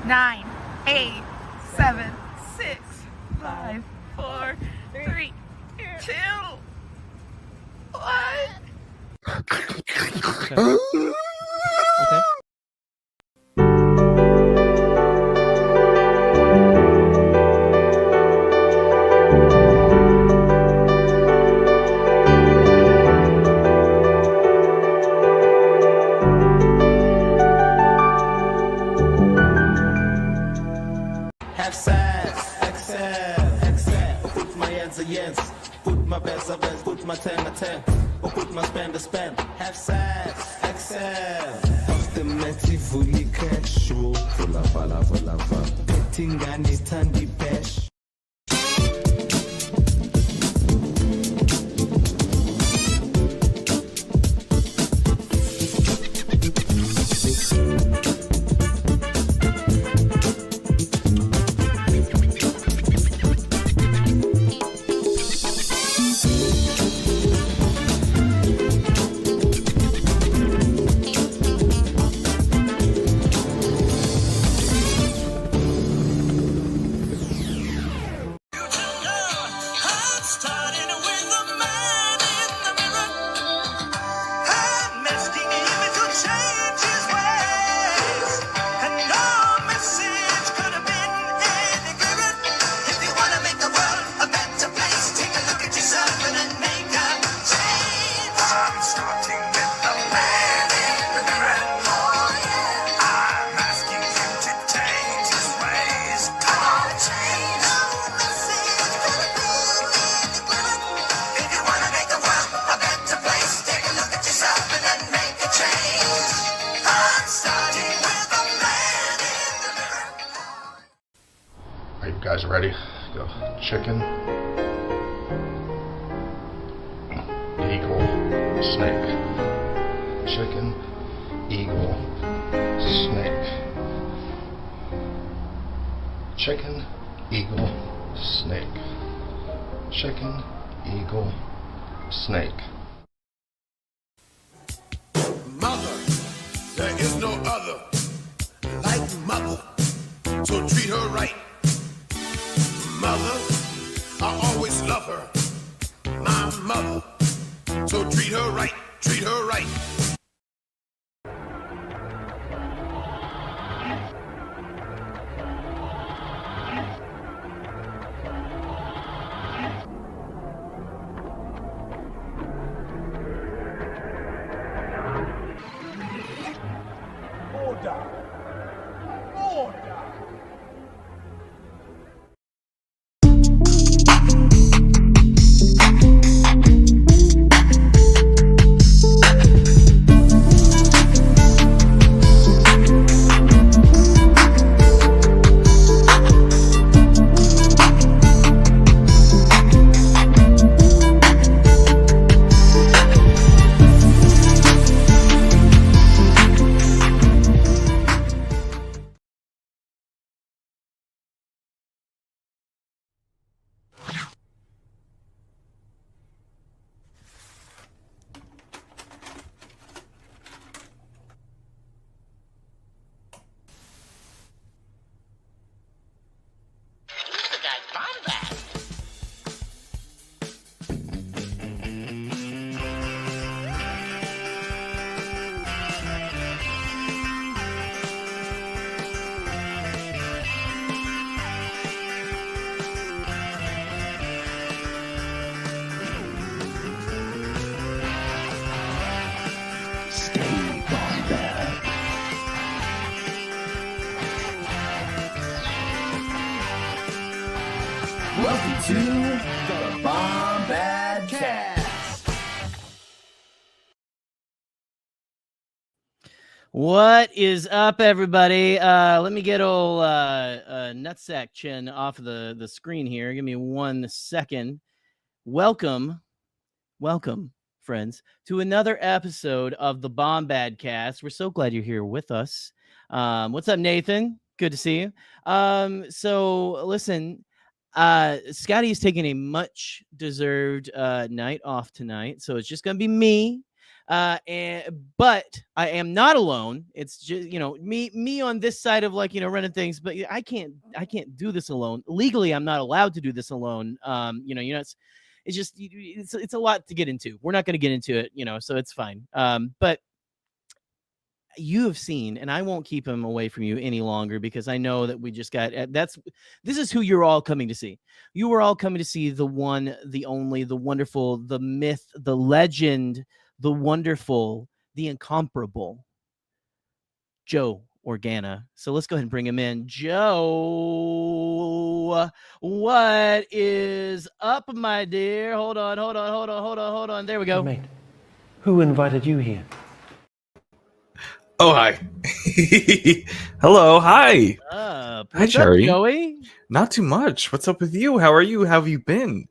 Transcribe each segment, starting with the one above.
9, 8, 7, 6, 5, 4, 3, 2, 1. Okay. Have size, excel, put my hands against, put my best against, put my 10 a 10, or put my spend a spend. Have size, excel. Of the fully cash show, voila. Betting and it's tandy pesh. Are you guys ready? Go. Chicken, eagle, snake. Chicken, eagle, snake. Chicken, eagle, snake. Chicken, eagle, snake. Mother, there is no other like mother, so treat her right. Mother, I always love her, my mother, so treat her right, treat her right. Welcome to the Bombad Cast. What is up, everybody? Let me get old Nutsack Chin off of the screen here. Give me 1 second. Welcome, friends, to another episode of the Bombad Cast. We're so glad you're here with us. What's up, Nathan? Good to see you. So listen, Scotty's taking a much deserved night off tonight, so it's just gonna be me. But I am not alone. It's just, me on this side of like, running things, but I can't do this alone. Legally, I'm not allowed to do this alone. It's just, it's a lot to get into. We're not going to get into it, so it's fine. But you have seen, and I won't keep him away from you any longer because I know that we just got, this is who you're all coming to see. You are all coming to see the one, the only, the wonderful, the myth, the legend, the wonderful, the incomparable Joe Organa. So let's go ahead and bring him in. Joe, what is up, my dear? Hold on. There we go. Mate, who invited you here? Oh, hi. Hello, hi. Hi, Jerry. Joey. Not too much. What's up with you? How are you? How have you been?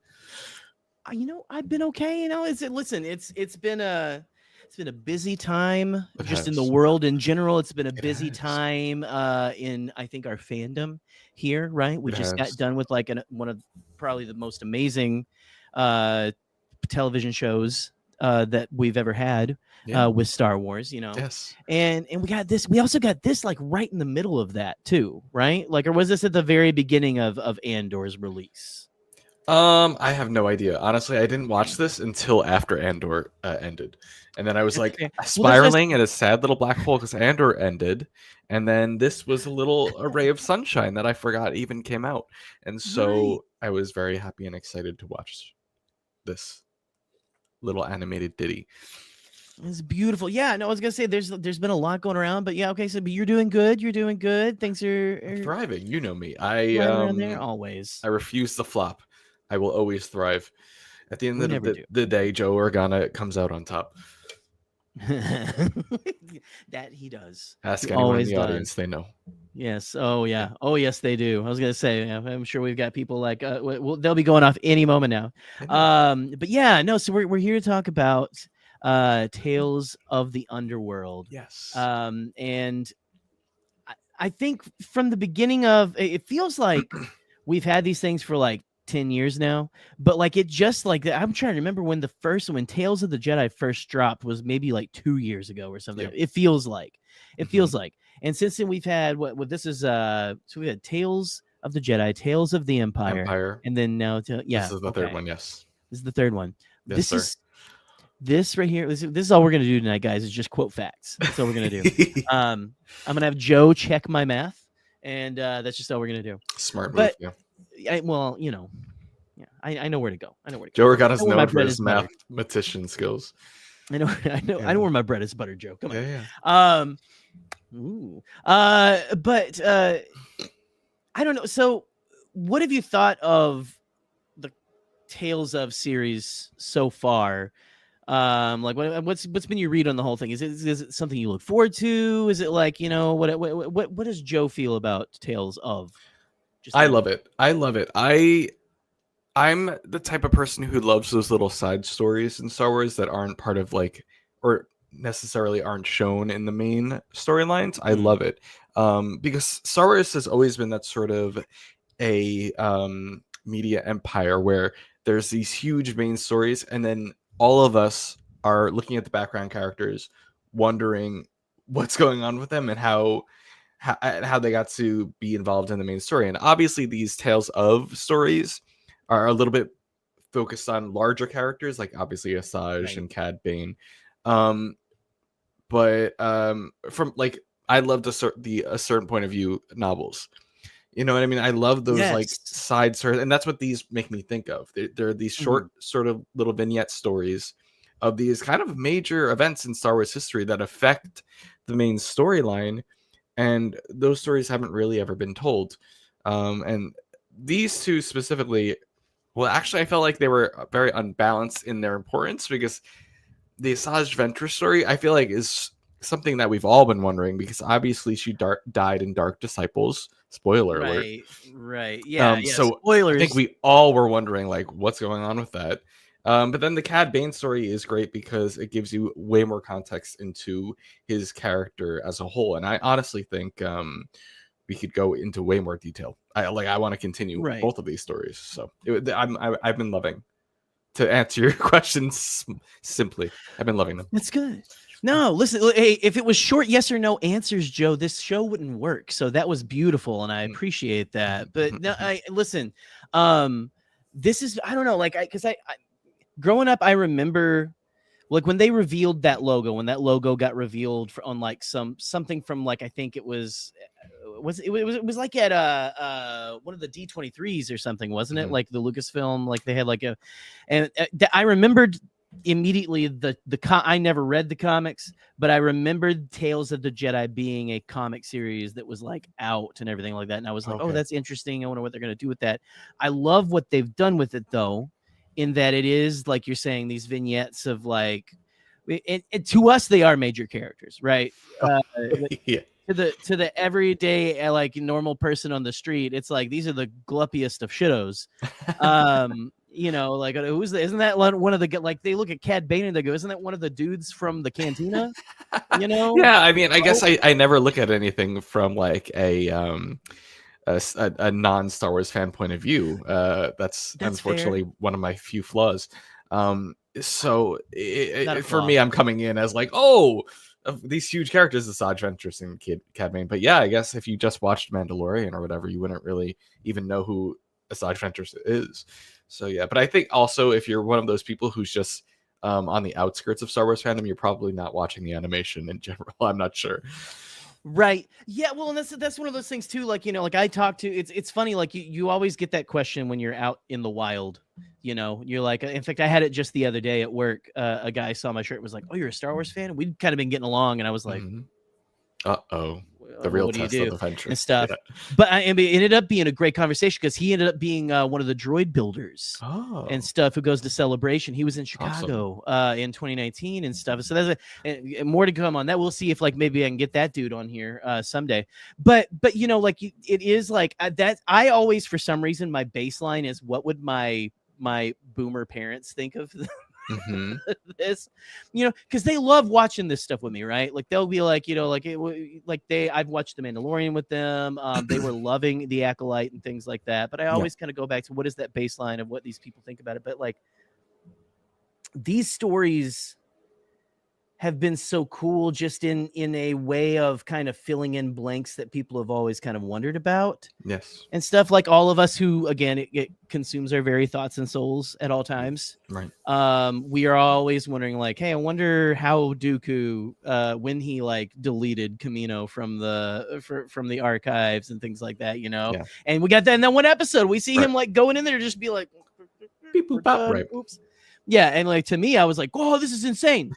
I've been okay. It's been a busy time just in the world in general. It's been a busy time in, I think, our fandom here, right? We just got done with like one of probably the most amazing television shows that we've ever had with Star Wars, Yes. And we got this. We also got this like right in the middle of that too, right? Like, or was this at the very beginning of Andor's release? I have no idea. Honestly, I didn't watch this until after Andor ended. And then I was like spiraling in a sad little black hole because Andor ended. And then this was a little ray of sunshine that I forgot even came out. And so I was very happy and excited to watch this little animated ditty. It's beautiful. Yeah, no, I was gonna say there's been a lot going around, but yeah, okay, so but you're doing good. Things are thriving. You know me. around there always. I refuse to flop. I will always thrive. At the end of the day, Joe Organa comes out on top. That he does. Ask anyone in the audience, they know. Yes. Oh yeah. Oh yes, they do. I was gonna say, I'm sure we've got people like they'll be going off any moment now. But yeah, no. So we're here to talk about Tales of the Underworld. Yes. And I think from the beginning of it feels like we've had these things for like 10 years now, but like it just like I'm trying to remember when Tales of the Jedi first dropped was maybe like 2 years ago or something. It feels like and since then we've had what this is so we had Tales of the Jedi, Tales of the Empire. And then now this is the third one. Yes, this is the third one. Yes, This right here, this is all we're gonna do tonight, guys, is just quote facts. That's all we're gonna do. I'm gonna have Joe check my math, and that's just all we're gonna do. Smart move. I know where to go. Joe Organa's known for his mathematician skills. I know where my bread is buttered, Joe. Come on. Yeah. But I don't know. So, what have you thought of the Tales of series so far? Like what's been your read on the whole thing? Is it something you look forward to? Is it like, what does Joe feel about Tales of? I love it. I'm the type of person who loves those little side stories in Star Wars that aren't part of like, or necessarily aren't shown in the main storylines. I love it. Because Star Wars has always been that sort of a media empire where there's these huge main stories, and then all of us are looking at the background characters, wondering what's going on with them and how they got to be involved in the main story. And obviously these Tales of stories are a little bit focused on larger characters, like obviously Asajj and Cad Bane. But from like, I love a certain point of view novels. You know what I mean? I love those like side stories, and that's what these make me think of. They're these short sort of little vignette stories of these kind of major events in Star Wars history that affect the main storyline, and those stories haven't really ever been told. And these two specifically, well, actually, I felt like they were very unbalanced in their importance, because the Asajj Ventress story, I feel like, is something that we've all been wondering, because obviously she died in Dark Disciples. Spoiler alert. Right. Yeah. So spoilers. I think we all were wondering, like, what's going on with that. But then the Cad Bane story is great because it gives you way more context into his character as a whole. And I honestly think we could go into way more detail. I want to continue both of these stories. So I've been loving to answer your questions simply, I've been loving them. That's good. No, listen, hey, if it was short yes or no answers, Joe, this show wouldn't work. So that was beautiful, and I appreciate that. But no, listen, this is, I don't know, like because I growing up, I remember like when they revealed that logo, when that logo got revealed on like something from like, I think it was like at one of the D23s or something, wasn't it? Like the Lucasfilm, like they had like I remembered immediately I never read the comics, but I remembered Tales of the Jedi being a comic series that was like out and everything like that. And I was like, oh, that's interesting. I wonder what they're going to do with that. I love what they've done with it though, in that it is like you're saying, these vignettes of like, to us, they are major characters, right? Yeah. To the everyday like normal person on the street, it's like these are the gluppiest of shittos. You know, like isn't that one of the, like they look at Cad Bane and they go, isn't that one of the dudes from the cantina? You know? Yeah, I mean, I guess I never look at anything from like a non-Star Wars fan point of view. That's unfortunately fair. One of my few flaws. So for me, I'm coming in as like, oh, these huge characters, Asajj Ventress and Cad Bane. But yeah, I guess if you just watched Mandalorian or whatever, you wouldn't really even know who Asajj Ventress is. So yeah, but I think also if you're one of those people who's just on the outskirts of Star Wars fandom, you're probably not watching the animation in general. I'm not sure. Right. Yeah. Well, and that's one of those things too. Like, you know, like I talk to, it's funny. Like you always get that question when you're out in the wild, you know, you're like, in fact, I had it just the other day at work. A guy saw my shirt and was like, oh, you're a Star Wars fan? And we'd kind of been getting along. And I was like, uh-oh, the real test of the venture and stuff. Yeah. But it ended up being a great conversation because he ended up being one of the droid builders and stuff who goes to Celebration. He was in Chicago in 2019 and stuff. So there's more to come on that. We'll see if like maybe I can get that dude on here someday. But you know, like it is like that. I always, for some reason, my baseline is what would my boomer parents think of this, you know, because they love watching this stuff with me, right? Like they'll be like, you know, like I've watched The Mandalorian with them. They were loving The Acolyte and things like that. But I always kind of go back to what is that baseline of what these people think about it. But like these stories have been so cool just in a way of kind of filling in blanks that people have always kind of wondered about. Yes. And stuff like all of us who, again, it consumes our very thoughts and souls at all times. Right. We are always wondering like, hey, I wonder how Dooku, when he like deleted Camino from the archives and things like that, you know? Yeah. And we got that in that one episode. We see him like going in there, just be like, beep, boop, bop, right. Oops. Yeah, and like to me, I was like, "Oh, this is insane."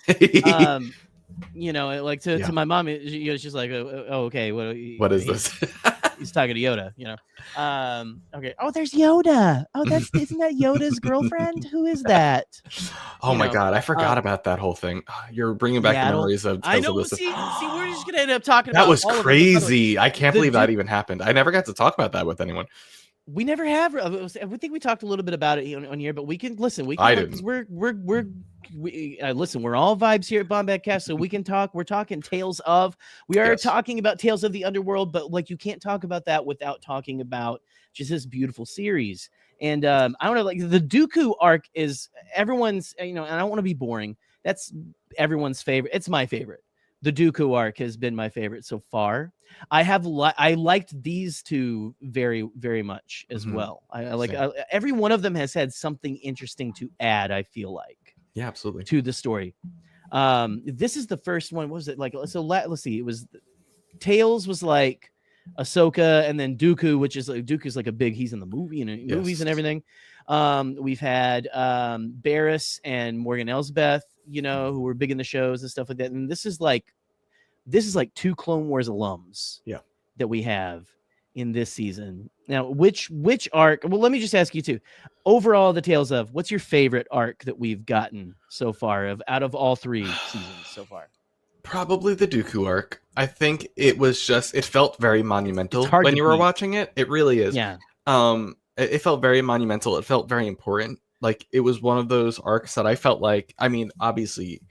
You know, like to my mom, she's like, "Oh, okay, what is this?" He's talking to Yoda, you know. Okay. Oh, there's Yoda. Oh, isn't that Yoda's girlfriend? Who is that? Oh my God, I forgot about that whole thing. You're bringing back the memories of. I know. See, we're just gonna end up talking about that. Was crazy. I can't believe that even happened. I never got to talk about that with anyone. We never have. I think we talked a little bit about it on here, but we can listen. We can. I didn't. Listen. We're all vibes here at Bombat Cast, so we can talk. We're talking Tales of. We are talking about Tales of the Underworld, but like you can't talk about that without talking about just this beautiful series. And I don't know, like the Dooku arc is everyone's. You know, and I don't want to be boring. That's everyone's favorite. It's my favorite. The Dooku arc has been my favorite so far. I liked these two very, very much as well. I like every one of them has had something interesting to add. I feel like, yeah, absolutely, to the story. This is the first one. What was it like? So let's see. It was Tales was like Ahsoka, and then Dooku, which is like Dooku's like a big. He's in the movie and movies and everything. We've had Barriss and Morgan Elsbeth, you know, who were big in the shows and stuff like that. And this is like two Clone Wars alums that we have in this season. Now, which arc? Well, let me just ask you too. Overall, the Tales of, what's your favorite arc that we've gotten so far out of all three seasons so far? Probably the Dooku arc. I think it felt very monumental when you were watching it. It really is. Yeah. It felt very monumental. It felt very important. Like it was one of those arcs that I felt like, I mean, obviously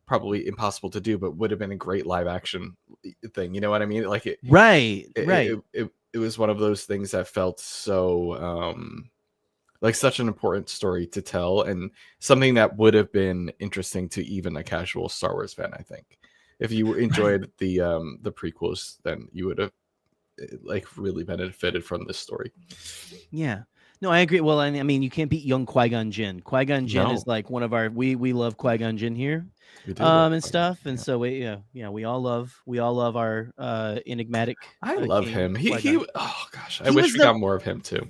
probably impossible to do, but would have been a great live action thing. You know what I mean? Like it, right. It was one of those things that felt so, like such an important story to tell, and something that would have been interesting to even a casual Star Wars fan. I think if you enjoyed the prequels, then you would have like really benefited from this story. Yeah. No, I agree. Well, I mean, you can't beat young Qui-Gon Jinn. Qui-Gon Jinn No. is like one of our we love Qui-Gon Jinn here. We do love And Qui-Gon, stuff. And yeah. so we all love our enigmatic I love king, him. He Qui-Gon. oh gosh, I He wish was we the got more of him too.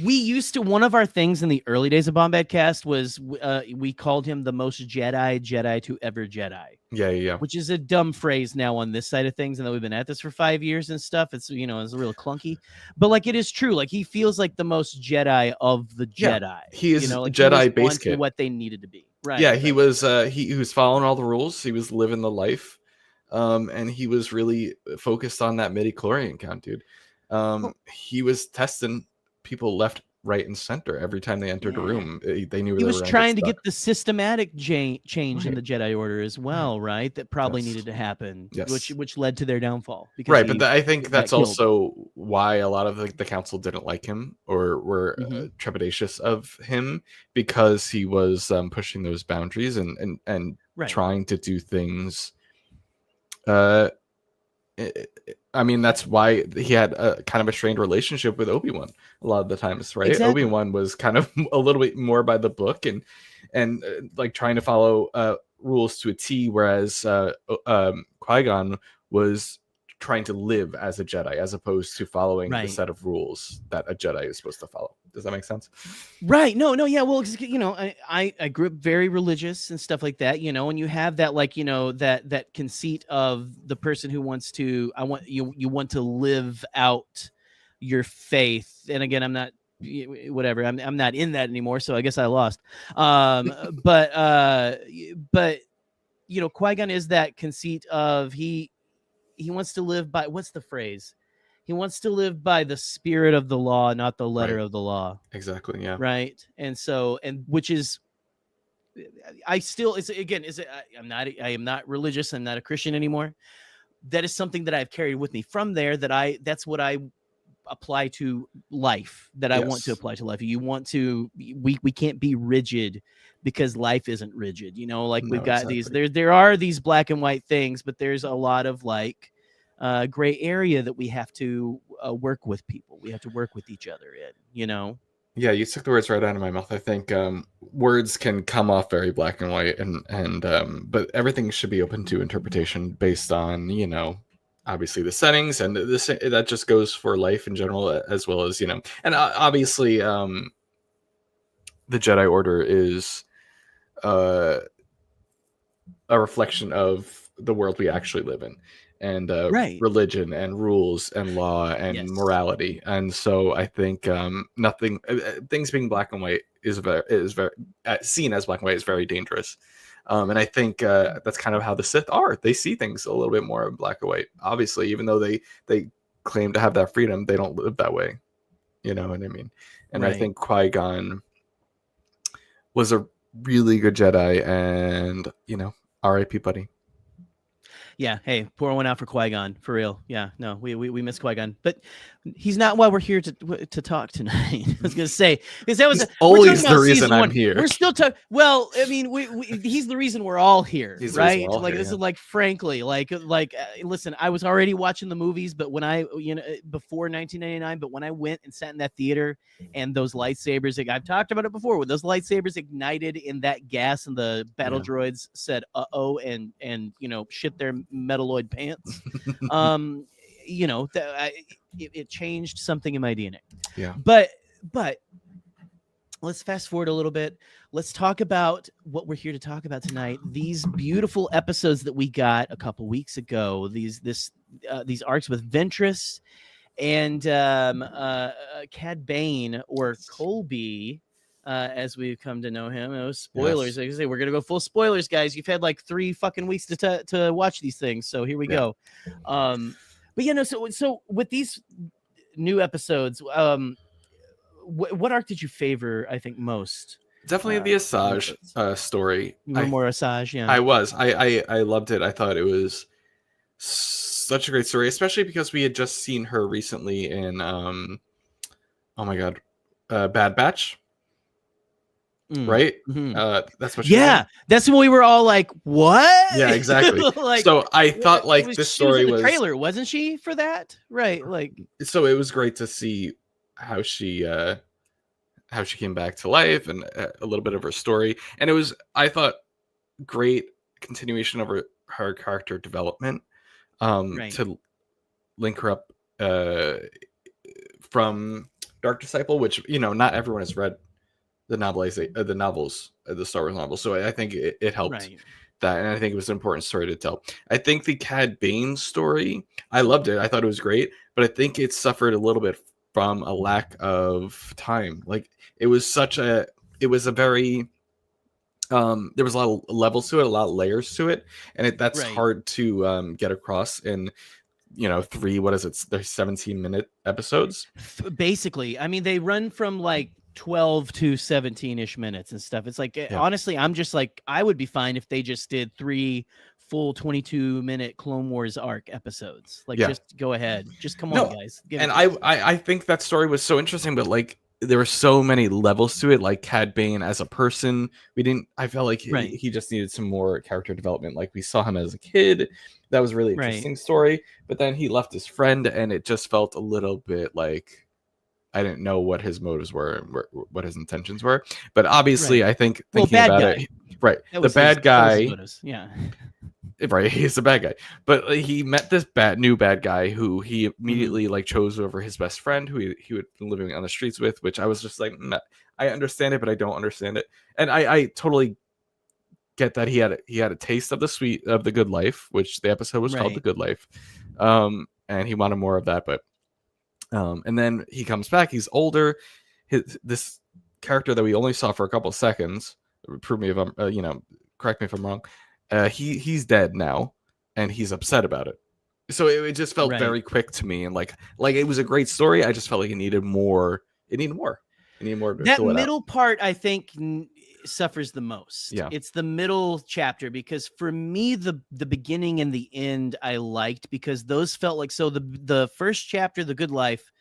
we used to one of our things in the early days of Bombad Cast was we called him the most Jedi to ever Jedi. Yeah. Which is a dumb phrase now on this side of things, and that we've been at this for 5 years and stuff. It's it's real clunky, but like it is true. Like he feels like the most Jedi of the Yeah, Jedi. he is like Jedi he was base on to kid. what they needed to be. Right. Yeah, right. he was he was following all the rules. He was living the life, and he was really focused on that midi-chlorian count, dude. He was testing people left, right, and center every time they entered a room. They knew He they was were gonna trying to stuck. get the systematic change in Right. the Jedi Order as well, right? That probably Yes. needed to happen, Yes. which led to their downfall. Because Right, but I think got that's killed. also why a lot of the council didn't like him or were trepidatious of him, because he was pushing those boundaries and Right. trying to do things. I mean, that's why he had a kind of a strained relationship with Obi-Wan a lot of the times, right? Exactly. Obi-Wan was kind of a little bit more by the book and like trying to follow rules to a T, whereas Qui-Gon was trying to live as a Jedi as opposed to following the set of rules that a Jedi is supposed to follow. Does that make sense? Right. No, yeah. Well, I grew up very religious and stuff like that, and you have that, like, that conceit of the person who wants to, you want to live out your faith. And again, I'm not, whatever, I'm not in that anymore. So I guess I lost. But Qui-Gon is that conceit of he wants to live by, what's the phrase? He wants to live by the spirit of the law, not the letter of the law. Exactly. Yeah. Right. And so, which is, I am not religious. I'm not a Christian anymore. That is something that I've carried with me from there, that's what I apply to life, that I want to apply to life. We can't be rigid because life isn't rigid. Like we've got these, there are these black and white things, but there's a lot of like, gray area that we have to work with people. We have to work with each other in, Yeah, you took the words right out of my mouth. I think words can come off very black and white, and but everything should be open to interpretation based on obviously the settings, and that just goes for life in general as well as and obviously the Jedi Order is a reflection of the world we actually live in. And religion and rules and law and morality, and so I think nothing things being black and white is very seen as black and white is very dangerous, and I think that's kind of how the Sith are. They see things a little bit more black and white. Obviously, even though they claim to have that freedom, they don't live that way. You know what I mean? And I think Qui-Gon was a really good Jedi, and R.I.P. buddy. Yeah, hey, pour one out for Qui-Gon, for real. Yeah, no, we miss Qui-Gon, but he's not why we're here to talk tonight. I was gonna say, because that was always the reason I'm here. We're still talking. Well, I mean, he's the reason we're all here, right? All like here, this is like, frankly, listen, I was already watching the movies, but when I before 1999, but when I went and sat in that theater and those lightsabers, I've talked about it before, when those lightsabers ignited in that gas and the battle droids said "uh-oh" and shit their metalloid pants. It changed something in my DNA. Yeah. But let's fast forward a little bit. Let's talk about what we're here to talk about tonight. These beautiful episodes that we got a couple weeks ago. These arcs with Ventress and Cad Bane, or Colby, as we've come to know him. Those spoilers. Like I say, we're gonna go full spoilers, guys. You've had like 3 fucking weeks to watch these things, so here we go. But so with these new episodes, what arc did you favor? I think most. Definitely the Asajj story. More Asajj, yeah. I loved it. I thought it was such a great story, especially because we had just seen her recently in Bad Batch. right? That's what she was Yeah, saying. that's when we were all like, "What?" Yeah, exactly. Like, so I thought like this she was story in the was trailer, wasn't she, for that? Right, like. So it was great to see how she came back to life and a little bit of her story, and it was, I thought, great continuation of her character development, Right. to link her up from Dark Disciple, which not everyone has read the novels, the Star Wars novels, so I think it helped. Right. That, and I think it was an important story to tell. I think the Cad Bane story, I loved it. I thought it was great, but I think it suffered a little bit from a lack of time. Like it was a very there was a lot of levels to it, a lot of layers to it, and that's Right. hard to get across in 3 17-minute episodes. Basically, I mean, they run from like 12 to 17-ish minutes and stuff. It's like, honestly, I'm just like, I would be fine if they just did 3 full 22-minute Clone Wars arc episodes. Like, just go ahead. Just come on, guys. And I think that story was so interesting, but like there were so many levels to it. Like Cad Bane as a person, I felt like he just needed some more character development. Like we saw him as a kid. That was a really interesting story. But then he left his friend, and it just felt a little bit like I didn't know what his motives were and what his intentions were. But obviously, I think thinking about it, right, the bad guy, right, he's a bad guy. But he met this new bad guy who he immediately like chose over his best friend, who he would be living on the streets with. Which I was just like, I understand it, but I don't understand it. And I totally get that he had a taste of the good life, which the episode was called The Good Life, and he wanted more of that, but. And then he comes back. He's older. This character that we only saw for a couple of seconds. Prove me if I'm, correct me if I'm wrong. He's dead now, and he's upset about it. So it just felt very quick to me, and like it was a great story. I just felt like it needed more. It needed more. It needed more. That middle part, I think, suffers the most. Yeah, it's the middle chapter, because for me the beginning and the end I liked, because those felt like, so the first chapter, The Good Life,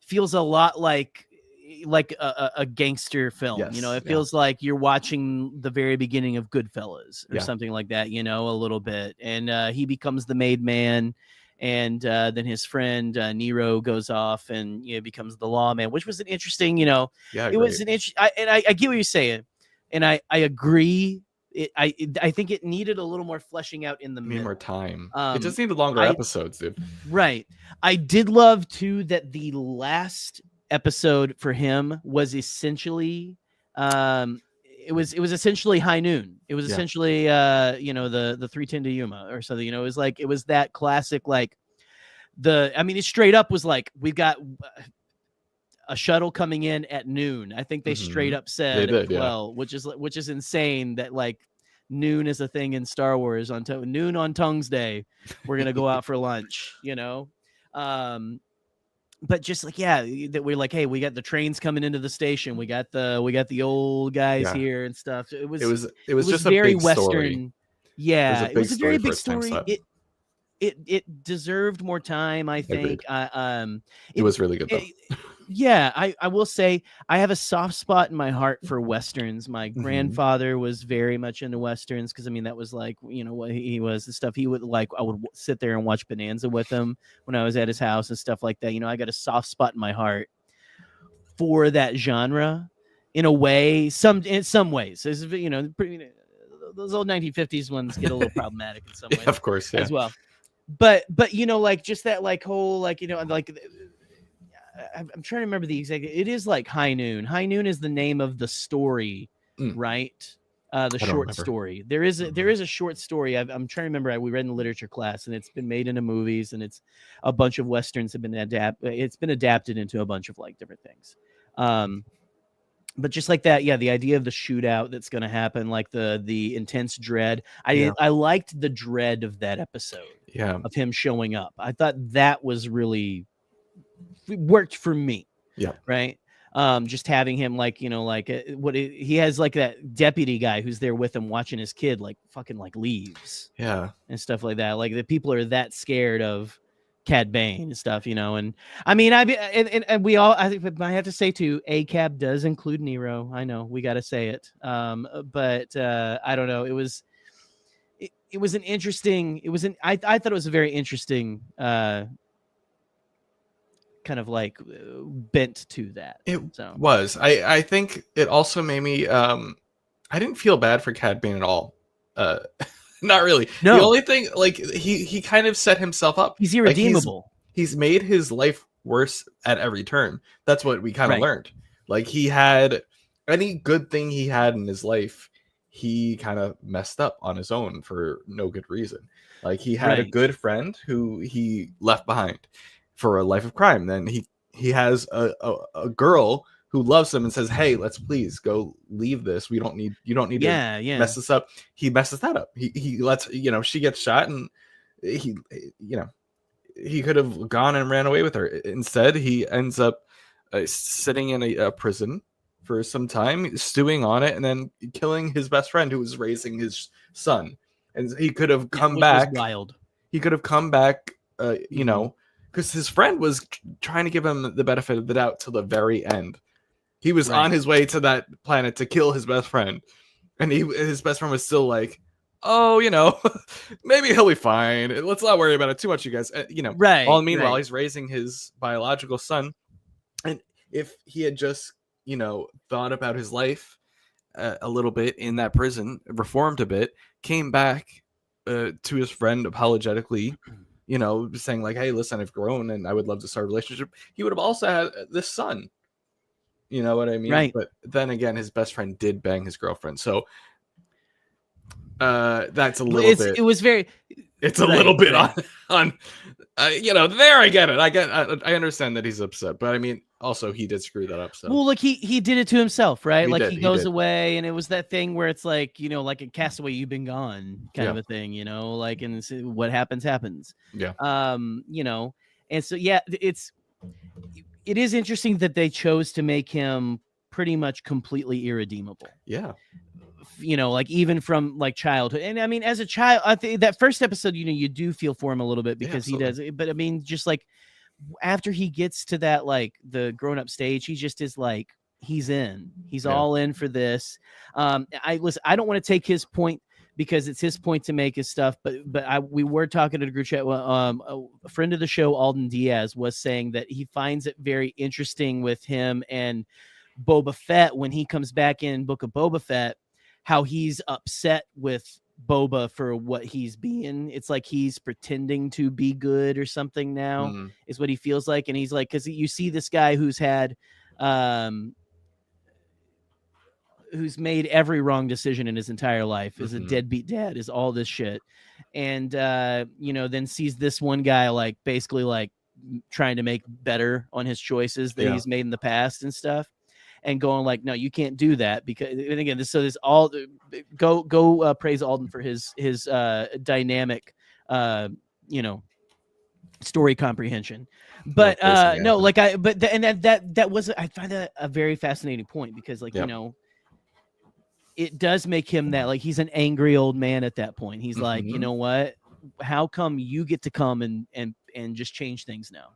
feels a lot like a gangster film. It feels like you're watching the very beginning of Goodfellas or something like that, a little bit. And he becomes the made man, and then his friend Nero goes off and becomes the lawman, which was an interesting, it was an interesting. I get what you're saying. And I agree. I think it needed a little more fleshing out in the middle. More time. It just needed longer episodes, dude. Right. I did love too that the last episode for him was essentially it was essentially High Noon. It was essentially the 310 to Yuma or something. It was like, it was that classic, like it straight up was like, we've got a shuttle coming in at noon. I think they straight up said, which is insane that like noon is a thing in Star Wars. On noon on Tongue's Day, we're gonna go out for lunch, but just like, that we're like, hey, we got the trains coming into the station, we got the old guys here and stuff. It was just very a Western story. It was a very big story. It deserved more time, I think. It was really good though. I will say I have a soft spot in my heart for Westerns. My grandfather was very much into Westerns, because that was like, what he was, the stuff he would like. I would sit there and watch Bonanza with him when I was at his house and stuff like that. I got a soft spot in my heart for that genre in a way, in some ways. Those old 1950s ones get a little problematic in some ways, of course, as well. But like just that like whole like like. I'm trying to remember the exact. It is like High Noon. High Noon is the name of the story, right? The short story. There is a short story. I'm trying to remember. We read in the literature class, and it's been made into movies, and it's a bunch of Westerns have been It's been adapted into a bunch of like different things. But just like that, the idea of the shootout that's going to happen, like the intense dread. I liked the dread of that episode. Yeah, of him showing up. I thought that was really. Worked for me. Right. Just having him like, he has like that deputy guy who's there with him watching his kid like fucking like leaves. And stuff like that. Like the people are that scared of Cad Bane and stuff, and I mean, and we all, I think I have to say too, ACAB does include Nero. I know we got to say it. But I don't know. It was an interesting, I thought it was a very interesting, kind of like bent to that. It was. I think it also made me, I didn't feel bad for Cad Bane at all. Not really. No. The only thing, like, he kind of set himself up. He's irredeemable. Like, he's made his life worse at every turn. That's what we kind of learned. Like, he had any good thing he had in his life, he kind of messed up on his own for no good reason. Like, he had a good friend who he left behind for a life of crime. Then he has a girl who loves him and says, "Hey, let's please go leave this. You don't need to mess this up." He messes that up. He lets, she gets shot, and he could have gone and ran away with her. Instead, he ends up sitting in a prison for some time, stewing on it, and then killing his best friend who was raising his son. And he could have come back. Wild. He could have come back, because his friend was trying to give him the benefit of the doubt till the very end. He was on his way to that planet to kill his best friend, and his best friend was still like, "Oh, maybe he'll be fine. Let's not worry about it too much, you guys." All meanwhile, he's raising his biological son, and if he had just thought about his life a little bit in that prison, reformed a bit, came back to his friend apologetically, saying like, "Hey, listen, I've grown and I would love to start a relationship," he would have also had this son. You know what I mean? Right. But then again, his best friend did bang his girlfriend. So that's a little bit. It was very. It's a little bit on. There I get it. I understand that he's upset, but I mean, also he did screw that up. So well, like he did it to himself, right? He goes did. away, and it was that thing where it's like like a castaway, you've been gone, kind of a thing, like, and what happens. Yeah. And so it is interesting that they chose to make him pretty much completely irredeemable. Yeah. Like even from like childhood. And I mean, as a child, I think that first episode, you do feel for him a little bit because he does. But I mean, just like after he gets to that, like the grown up stage, he just is like, he's in, he's all in for this. I don't want to take his point because it's his point to make his stuff. But we were talking to the group chat. A friend of the show, Alden Diaz, was saying that he finds it very interesting with him and Boba Fett when he comes back in Book of Boba Fett, how he's upset with Boba for what he's being. It's like he's pretending to be good or something now, is what he feels like. And he's like, because you see this guy who's had, who's made every wrong decision in his entire life, is a deadbeat dad, is all this shit. And, then sees this one guy, like basically like trying to make better on his choices that he's made in the past and stuff. And going like, no, you can't do that because, and again, this all go praise Alden for his dynamic, story comprehension. But that was, I find that a very fascinating point because like, it does make him that like, he's an angry old man at that point. He's like, you know what, how come you get to come and just change things now?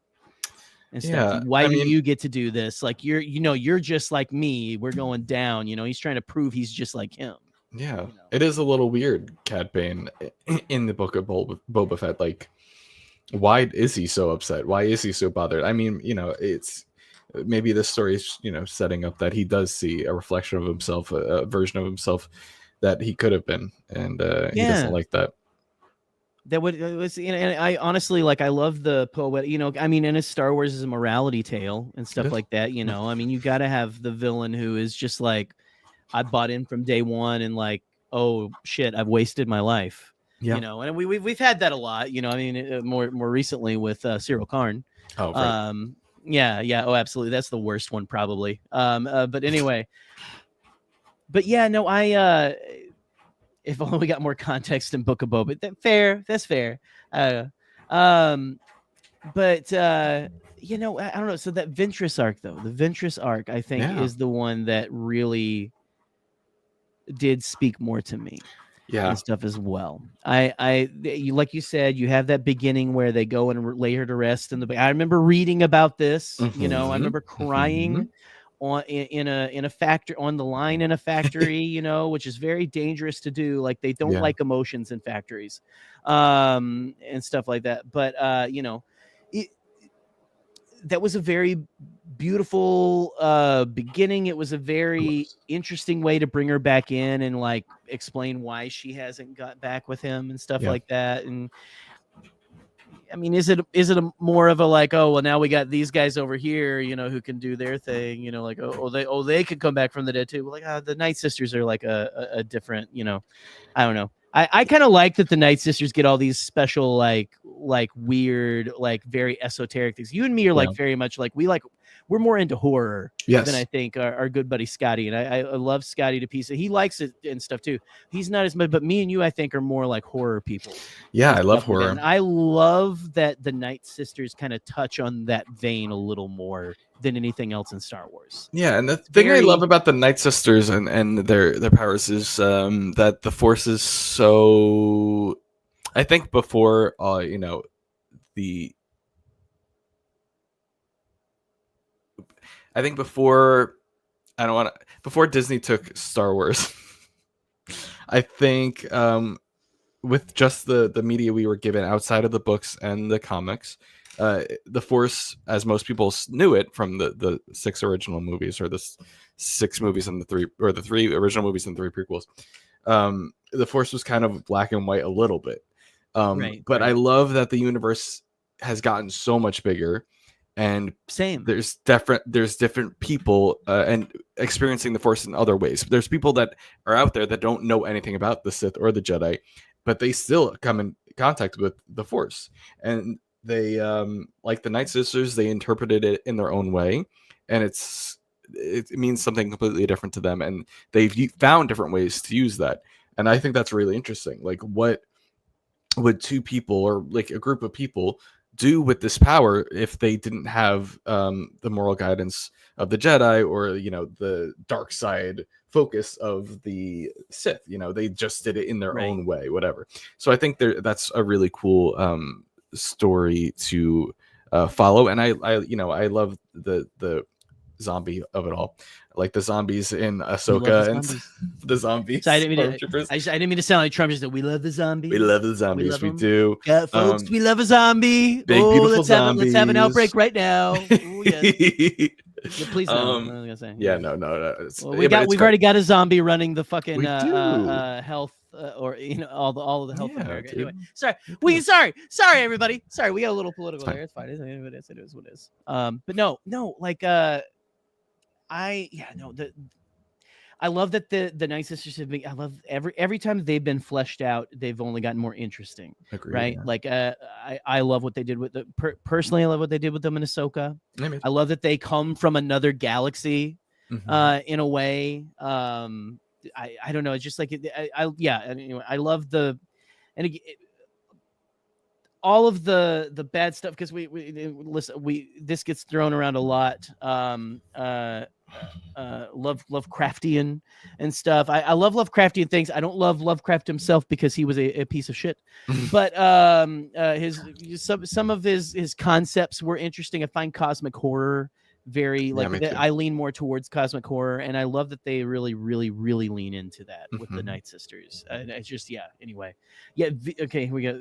And stuff. Why do you get to do this? Like you're just like me. We're going down. He's trying to prove he's just like him. Yeah, it is a little weird, Cad Bane, in the Book of Boba Fett. Like, why is he so upset? Why is he so bothered? I mean, it's maybe this story is setting up that he does see a reflection of himself, a version of himself that he could have been, and he doesn't like that. That was, and I honestly, like, I love the poet, I mean, and his Star Wars is a morality tale and stuff like that, I mean, you got to have the villain who is just like, I bought in from day one and like, oh shit, I've wasted my life, and we've had that a lot, I mean, more recently with Cyril Karn. Oh, right. Yeah. Oh, absolutely. That's the worst one probably. But anyway, but yeah, no, if only we got more context in Book of Boba. That's fair. But I don't know. So that Ventress arc, though, the Ventress arc, I think, is the one that really did speak more to me. and stuff as well. Like you said, you have that beginning where they go and lay her to rest in the. I remember reading about this. I remember crying in a factory, on the line in a factory, which is very dangerous to do. Like they don't like emotions in factories, and stuff like that. But that was a very beautiful beginning. It was a very interesting way to bring her back in and like explain why she hasn't got back with him and stuff like that. And I mean, is it a more of a like, oh well, now we got these guys over here, who can do their thing, like they could come back from the dead too. Like the Night Sisters are like a different, I don't know. I kind of like that the Night Sisters get all these special like weird, like very esoteric things. You and me are like very much like we're more into horror than I think our good buddy Scotty. And I love Scotty to pieces. He likes it and stuff too. He's not as much, but me and you, I think, are more like horror people. Yeah, I love horror. And I love that the Night Sisters kind of touch on that vein a little more than anything else in Star Wars. Yeah, and the thing I love about the Night Sisters and their powers is that the Force is so. I think before before Disney took Star Wars, I think with just the media we were given outside of the books and the comics, the Force, as most people knew it from the 6 original movies, or the 6 movies and the 3 original movies and 3 prequels, the Force was kind of black and white a little bit. But I love that the universe has gotten so much bigger, and there's different people and experiencing the Force in other ways. There's people that are out there that don't know anything about the Sith or the Jedi, but they still come in contact with the Force, and they like the Night Sisters, they interpreted it in their own way, and it means something completely different to them, and they've found different ways to use that. And I think that's really interesting. Like, what would 2 people or like a group of people do with this power if they didn't have the moral guidance of the Jedi, or the dark side focus of the Sith? They just did it in their own way, whatever. So I think that's a really cool story to follow, and I love the zombie of it all, like the zombies in Ahsoka and the zombies. So I didn't mean to sound like Trump. Just that we love the zombies. We love the zombies. We do. Yeah, folks, we love a zombie. Big, beautiful zombies. Let's have an outbreak right now. Ooh, yes. Yeah, please no. I was gonna say. Yeah, no. Well, we've already got a zombie running the fucking health. Or all of the health in America. Anyway, sorry everybody. Sorry, we got a little political there. It's fine. It is what it is. But no, like I love that the Night Sisters have been. I love every time they've been fleshed out, they've only gotten more interesting. Agreed, right? Yeah. Like I love what they did with personally. I love what they did with them in Ahsoka. I love that they come from another galaxy, in a way. I don't know. It's just like Anyway, I love all of the bad stuff, because we this gets thrown around a lot. Lovecraftian and stuff. I love Lovecraftian things. I don't love Lovecraft himself because he was a piece of shit. But some of his concepts were interesting. I find cosmic horror very I lean more towards cosmic horror, and I love that they really, really, really lean into that with the Night Sisters. It's just anyway. Okay, we got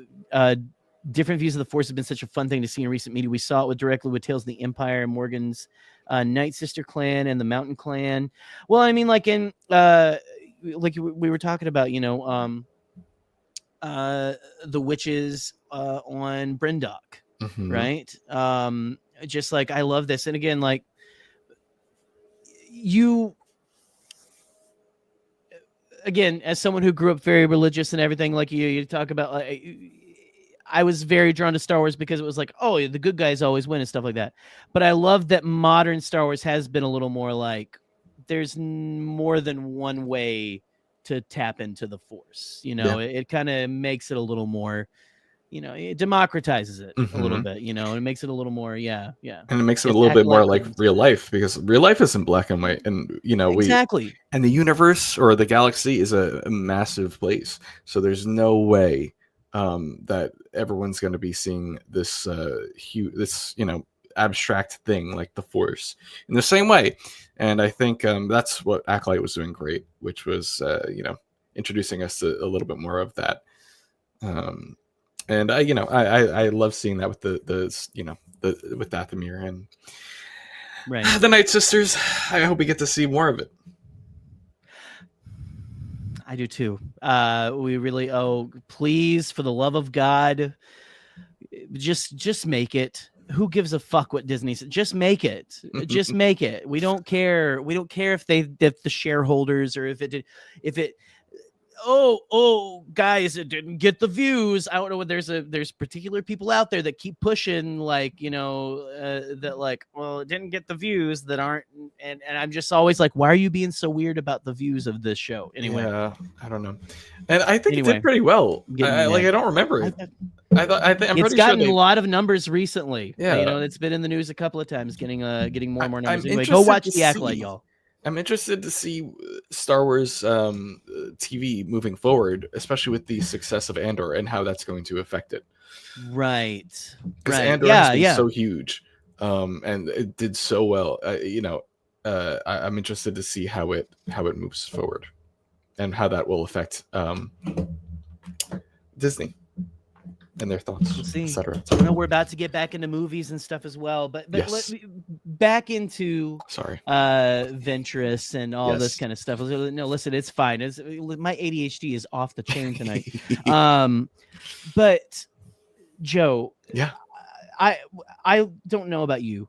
different views of the Force have been such a fun thing to see in recent media. We saw it directly with Tales of the Empire, Morgan's Night Sister clan and the Mountain clan. Well, I mean, like in like we were talking about, the witches on Bryndock, right? Just like, I love this. And again, like as someone who grew up very religious and everything, like you talk about, I was very drawn to Star Wars because it was like, oh, the good guys always win and stuff like that. But I love that modern Star Wars has been a little more like, there's more than one way to tap into the Force. It kind of makes it a little more you know, it democratizes it a little Mhm. bit, you know, and it makes it a little more, yeah. And it makes it a Gets little bit more acolyte like rooms. real life, because real life isn't black and white, and you know Exactly. and the universe or the galaxy is a massive place, so there's no way that everyone's going to be seeing this huge, this abstract thing like the Force in the same way. And I think that's what Acolyte was doing great, which was introducing us to a little bit more of that. And I love seeing that with with Dathomir and Right. the Night Sisters. I hope we get to see more of it. I do too. We really please, for the love of God, just make it. Who gives a fuck what Disney said? Just make it. Just make it. We don't care. We don't care if the shareholders or if it guys, it didn't get the views. I don't know what there's particular people out there that keep pushing that like, well, it didn't get the views that aren't, and I'm just always like, why are you being so weird about the views of this show anyway? Yeah, I don't know. And I think it Anyway, did pretty well. getting mad. I don't remember it. I'm It's pretty gotten sure a lot of numbers recently. Yeah. It's been in the news a couple of times, getting more and more numbers. I'm Anyway, go watch interested The to Acolyte, see- y'all. I'm interested to see Star Wars TV moving forward, especially with the success of Andor and how that's going to affect it. Right. Because Right. Andor has been so huge, and it did so well. I'm interested to see how it moves forward, and how that will affect Disney and their thoughts, We'll see. etc. I know we're about to get back into movies and stuff as well, but Yes. back into Ventress and all this kind of stuff. No, listen, it's fine. My ADHD is off the chain tonight. But Joe, yeah, I don't know about you.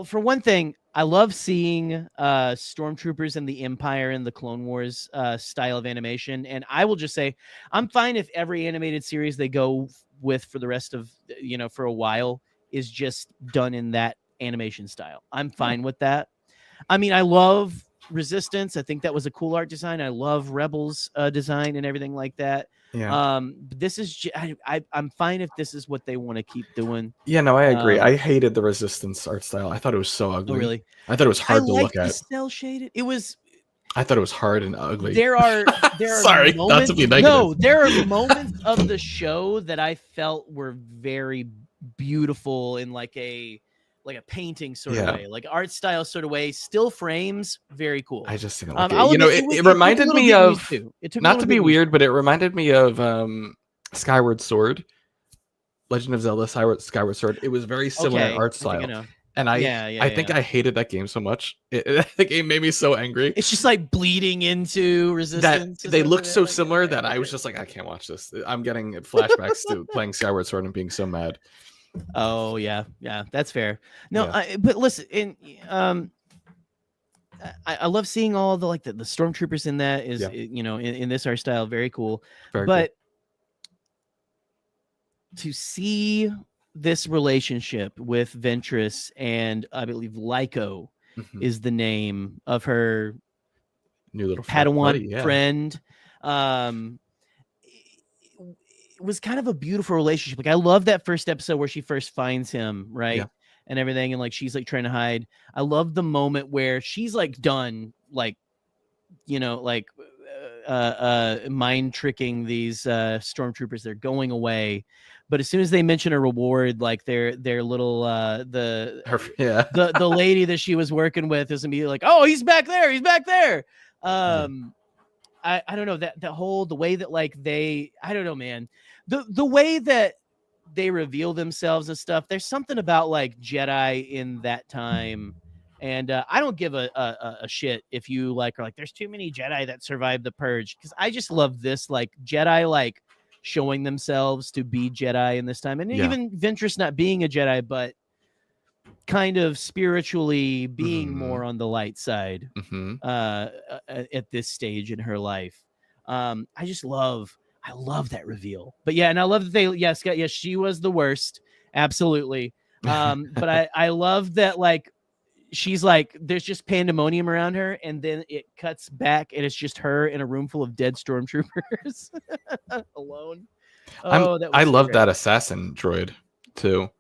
For one thing, I love seeing stormtroopers and the Empire and the Clone Wars style of animation. And I will just say, I'm fine if every animated series they go with for the rest of, for a while is just done in that animation style. I'm fine with that. I mean, I love Resistance. I think that was a cool art design. I love Rebels design and everything like that. Yeah. This is I'm fine if this is what they want to keep doing. Yeah, no, I agree. I hated the Resistance art style. I thought it was so ugly. Oh, really? I thought it was hard to look the at. cell shaded. I thought it was hard and ugly. There are sorry, moments, not to be negative. No, there are moments of the show that I felt were very beautiful in like a painting sort of way, like art style sort of way. Still frames, very cool. I just didn't like it. It reminded me of, not to be weird, but it reminded me of Skyward Sword, Legend of Zelda Skyward Sword. It was very similar art style. And I think I hated that game so much. The game made me so angry. It's just like bleeding into Resistance. That they look so similar that I was just like, I can't watch this. I'm getting flashbacks to playing Skyward Sword and being so mad. Oh yeah, that's fair. No, but listen, I love seeing all the the stormtroopers in that in this art style, very cool. Very cool. To see this relationship with Ventress and I believe Lyco is the name of her new little Padawan friend. It was kind of a beautiful relationship. Like I love that first episode where she first finds him, right? Yeah. And everything, and she's trying to hide. I love the moment where she's done, mind tricking these stormtroopers. They're going away, but as soon as they mention a reward, their little the lady that she was working with is immediately oh, he's back there. I don't know the way that they, I don't know, man, the way that they reveal themselves and stuff. There's something about Jedi in that time. And I don't give a shit if you are there's too many Jedi that survived the purge, because I just love this Jedi showing themselves to be Jedi in this time, and even Ventress not being a Jedi, but kind of spiritually being more on the light side at this stage in her life. I love that reveal. But yeah, and I love that she was the worst, absolutely. But I love that she's like, there's just pandemonium around her, and then it cuts back, and it's just her in a room full of dead stormtroopers alone. Oh, that was I so love great. that assassin droid too.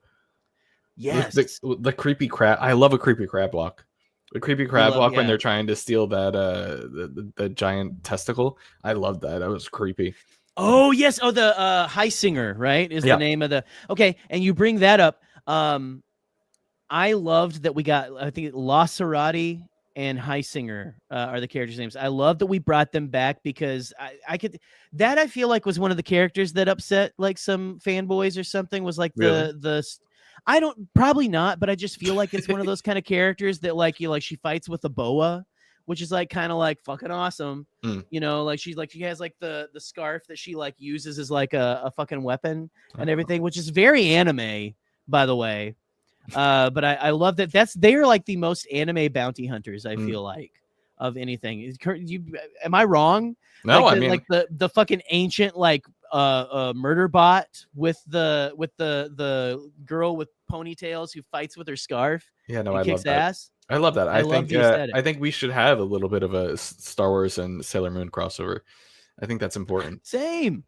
Yes, The creepy crab. I love a creepy crab walk. The creepy crab walk when they're trying to steal that the giant testicle. I love that. That was creepy. Oh yes. Oh, the High Singer, right? Is the name of the okay. And you bring that up. I loved that we got. I think La Cerati and High Singer are the characters' names. I love that we brought them back because I could. That I feel like was one of the characters that upset like some fanboys or something. Was like the. I don't probably not, but I just feel like it's one of those kind of characters that like she fights with a boa, which is like kind of like fucking awesome. You know, like she has like the scarf that she like uses as like a fucking weapon and everything, which is very anime, by the way. But I love that they're like the most anime bounty hunters, I feel like, of anything. Am I wrong? No, like I mean like the fucking ancient like murder bot with the girl with ponytails who fights with her scarf. Yeah, no, and I kicks love that. ass. I love that. I think we should have a little bit of a Star Wars and Sailor Moon crossover. I think that's important. Same.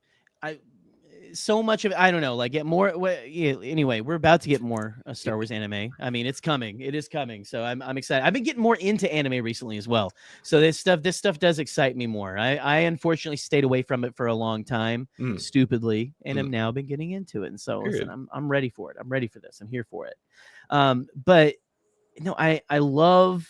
So much of it, I don't know, like get more. Anyway, we're about to get more Star Wars anime. I mean, it's coming. It is coming. So I'm excited. I've been getting more into anime recently as well. So this stuff does excite me more. I unfortunately stayed away from it for a long time, stupidly, and have now been getting into it. And so listen, I'm ready for it. I'm ready for this. I'm here for it. But no, I love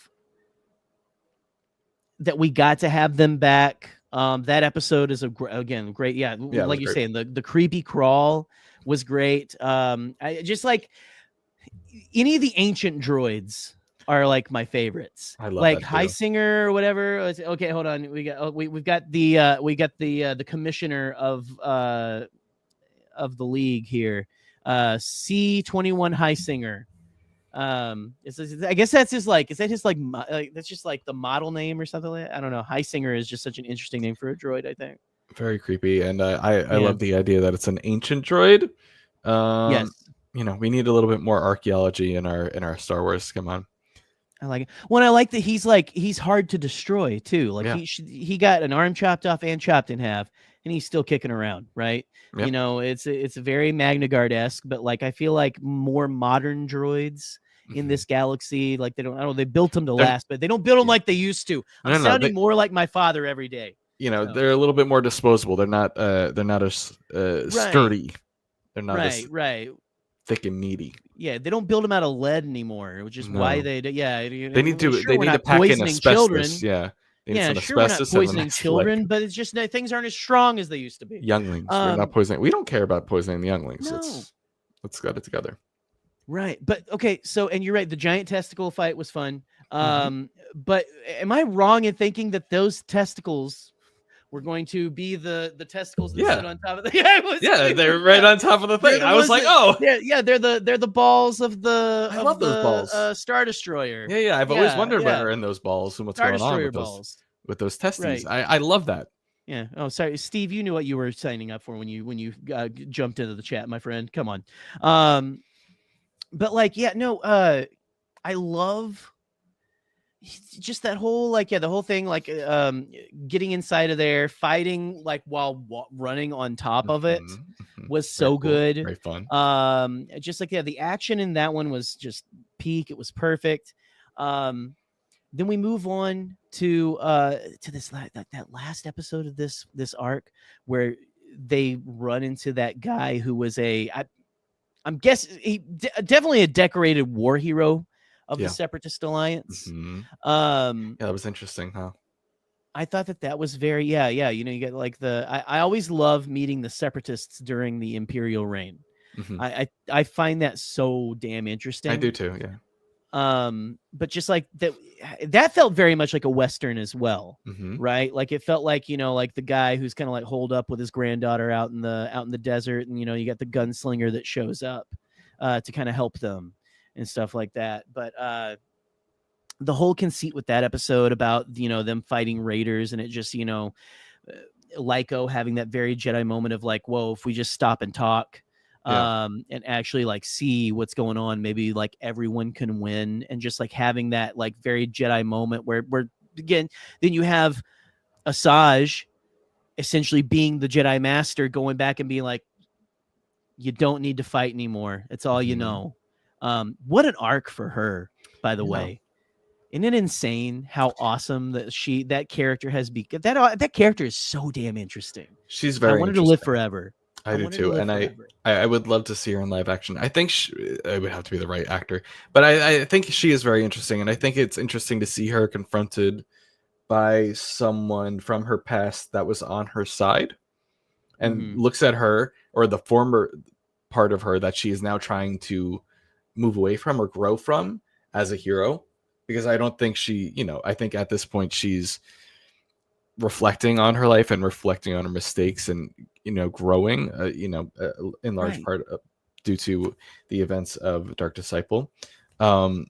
that we got to have them back. That episode is again great. Yeah, like you're saying, the creepy crawl was great. I just like any of the ancient droids are like my favorites. I love like that High too. Singer or whatever. Okay, hold on. We've got the commissioner of the league here. C21 High Singer. I guess that's his like. Is that his like? That's just like the model name or something like that? I don't know. High Singer is just such an interesting name for a droid, I think. Very creepy, and I love the idea that it's an ancient droid. Yes. You know, we need a little bit more archaeology in our Star Wars. Come on. I like it. Well, I like that he's hard to destroy too. Like he got an arm chopped off and chopped in half, and he's still kicking around, right? Yep. You know, it's very Magna Guard-esque, but like I feel like more modern droids in this galaxy, like they built them to last, but they don't build them like they used to. I'm sounding more like my father every day. You know, they're a little bit more disposable. They're not as sturdy. They're not as thick and meaty. Yeah, they don't build them out of lead anymore, which is why they need to pack in asbestos. Children. Yeah. Sure, we're not poisoning children, but it's just that things aren't as strong as they used to be. Younglings, we're not poisoning. We don't care about poisoning the younglings. No. Let's get it together. Right, but okay. So, and you're right. The giant testicle fight was fun. But am I wrong in thinking that those testicles were going to be the testicles that sit on top of the they're right on top of the thing. I was like, they're the balls of the those balls. Star Destroyer. Yeah, I've always wondered what are in those balls and what's Star going on Destroyer with those testes. Right. I love that. Yeah. Oh, sorry, Steve. You knew what you were signing up for when you jumped into the chat, my friend. Come on. But like, I love just that whole the whole thing, like getting inside of there, fighting like while running on top of it was so good. Very fun. Just like the action in that one was just peak. It was perfect. Then we move on to this that last episode of this arc where they run into that guy who was I'm guessing he definitely a decorated war hero of the Separatist Alliance. That was interesting, huh? I thought that was very you know, you get like I always love meeting the Separatists during the Imperial reign. I find that so damn interesting. I do too, yeah. But just like that felt very much like a Western as well, right? Like it felt like, you know, like the guy who's kind of like holed up with his granddaughter out in the desert, and you know, you got the gunslinger that shows up to kind of help them and stuff like that. But the whole conceit with that episode about, you know, them fighting raiders, and it just, you know, Lyco having that very Jedi moment of like, whoa, if we just stop and talk, and actually like see what's going on. Maybe like everyone can win, and just like having that like very Jedi moment where again, then you have Asajj essentially being the Jedi Master, going back and being like, you don't need to fight anymore. It's all you know. What an arc for her, by the way. Isn't it insane how awesome that character has become? That character is so damn interesting. She's very. I wanted to live forever. I do too, and I would love to see her in live action. I think it would have to be the right actor, but I think she is very interesting, and I think it's interesting to see her confronted by someone from her past that was on her side, and looks at her, or the former part of her that she is now trying to move away from or grow from as a hero. Because I don't think I think at this point she's reflecting on her life and reflecting on her mistakes and, growing, in large part due to the events of Dark Disciple. I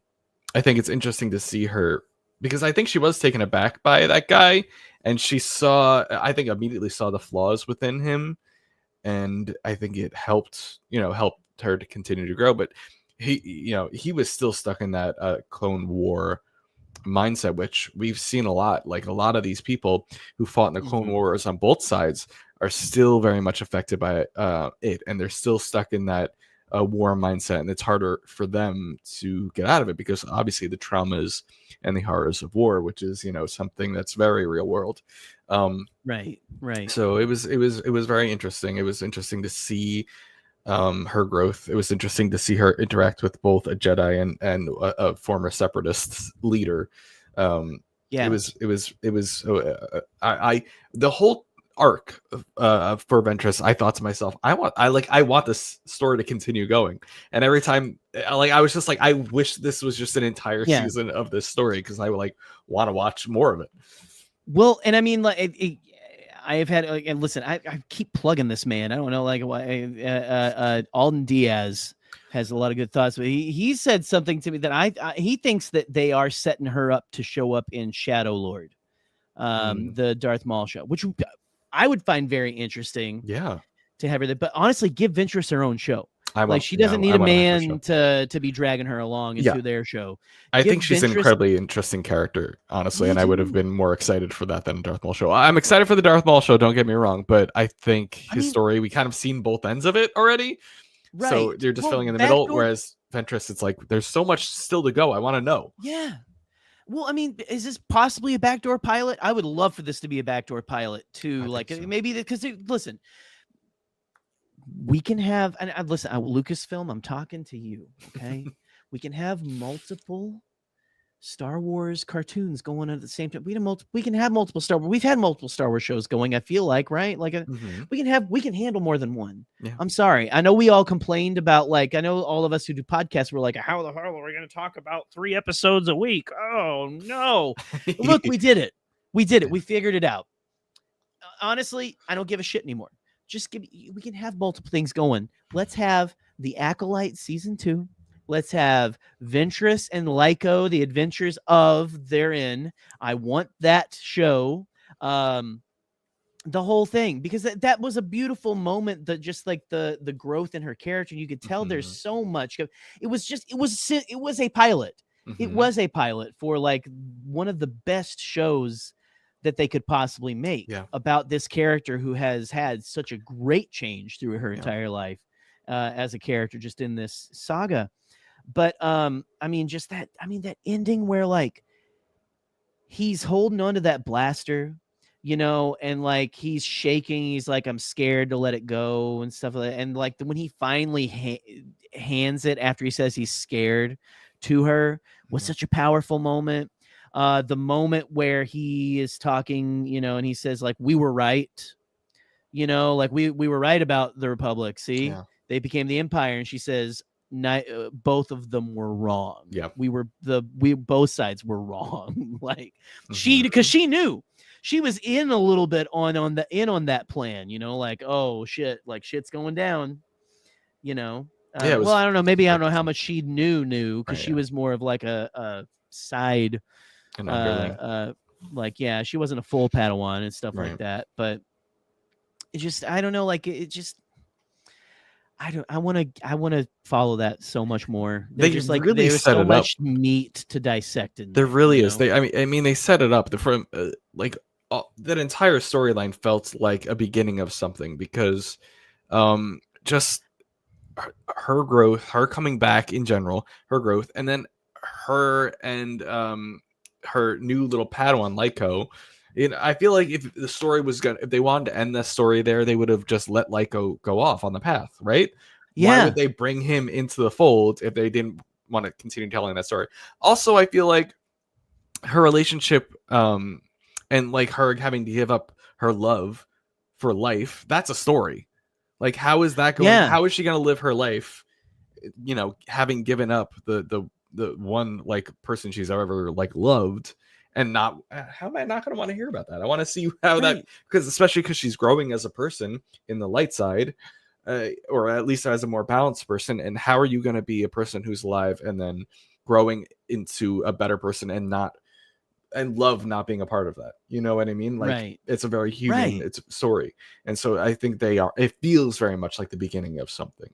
think it's interesting to see her, because I think she was taken aback by that guy, and immediately saw the flaws within him. And I think it helped her to continue to grow. But he was still stuck in that Clone War mindset, which we've seen a lot. Like, a lot of these people who fought in the Clone Wars on both sides are still very much affected by it, and they're still stuck in that war mindset, and it's harder for them to get out of it, because obviously the traumas and the horrors of war, which is something that's very real world. Right. So it was very interesting. It was interesting to see her growth. It was interesting to see her interact with both a Jedi and a former separatist leader. The whole arc for Ventress, I thought to myself, I want this story to continue going. And every time, I was just like, I wish this was just an entire season of this story, because I would want to watch more of it. Well, and I mean, I have had, and listen, I keep plugging this man. I don't know, why Alden Diaz has a lot of good thoughts, but he said something to me that he thinks that they are setting her up to show up in Shadow Lord, the Darth Maul show, which I would find very interesting. Yeah, to have her there, but honestly, give Ventress her own show. She doesn't need a man to be dragging her along into their show. I think she's an incredibly interesting character, honestly, and I would have been more excited for that than a Darth Maul show. I'm excited for the Darth Maul show, don't get me wrong, but I think his story, we kind of seen both ends of it already. Right. So you're just filling in the middle, whereas Ventress, it's like, there's so much still to go. I want to know. Yeah. Well, I mean, is this possibly a backdoor pilot? I would love for this to be a backdoor pilot too. Maybe because listen, we can have, and listen, Lucasfilm, I'm talking to you, okay? We can have multiple Star Wars cartoons going on at the same time. We can have multiple Star Wars. We've had multiple Star Wars shows going, I feel like, right? We can handle more than one. Yeah. I'm sorry. I know we all complained about, I know all of us who do podcasts were like, how the hell are we going to talk about 3 episodes a week? Oh no. Look, we did it. We figured it out. Honestly, I don't give a shit anymore. We can have multiple things going. Let's have the Acolyte season 2. Let's have Ventress and Lyco, the adventures of therein. I want that show, the whole thing, because that was a beautiful moment. That just the growth in her character, you could tell there's so much. It was a pilot. It was a pilot for one of the best shows that they could possibly make about this character who has had such a great change through her entire life as a character just in this saga. But that ending where he's holding onto that blaster, and he's shaking, he's like, I'm scared to let it go and stuff like that. And when he finally hands it after he says he's scared to her was such a powerful moment. The moment where he is talking, and he says we were right, we were right about the Republic. See, they became the Empire. And she says, both of them were wrong. Yeah, both sides were wrong. Because she knew she was in a little bit on that plan, oh shit, shit's going down, well, I don't know, maybe I don't know how much she knew because she was more of a side, she wasn't a full Padawan and stuff like that. But it just, I don't know, I want to follow that so much more. They Just like really there's set so it up. much meat to dissect in There there. really you is. know? I mean, they set it up. From that entire storyline felt like a beginning of something because, just her growth, her coming back in general, her growth, and then her and her new little Padawan Lyko. I feel like if the story was if they wanted to end this story there, they would have just let Lyko go off on the path, right? Why Yeah. would they bring him into the fold if they didn't want to continue telling that story? Also, I feel like her relationship, and like her having to give up her love for life, that's a story. Like, how is that going? Yeah. How is she going to live her life? Having given up the one like person she's ever like loved, and not, how am I not going to want to hear about that? I want to see how that, because especially because she's growing as a person in the light side, or at least as a more balanced person. And how are you going to be a person who's alive and then growing into a better person and love not being a part of that? You know what I mean? Like, it's a very human, it's a story. And so I think it feels very much like the beginning of something.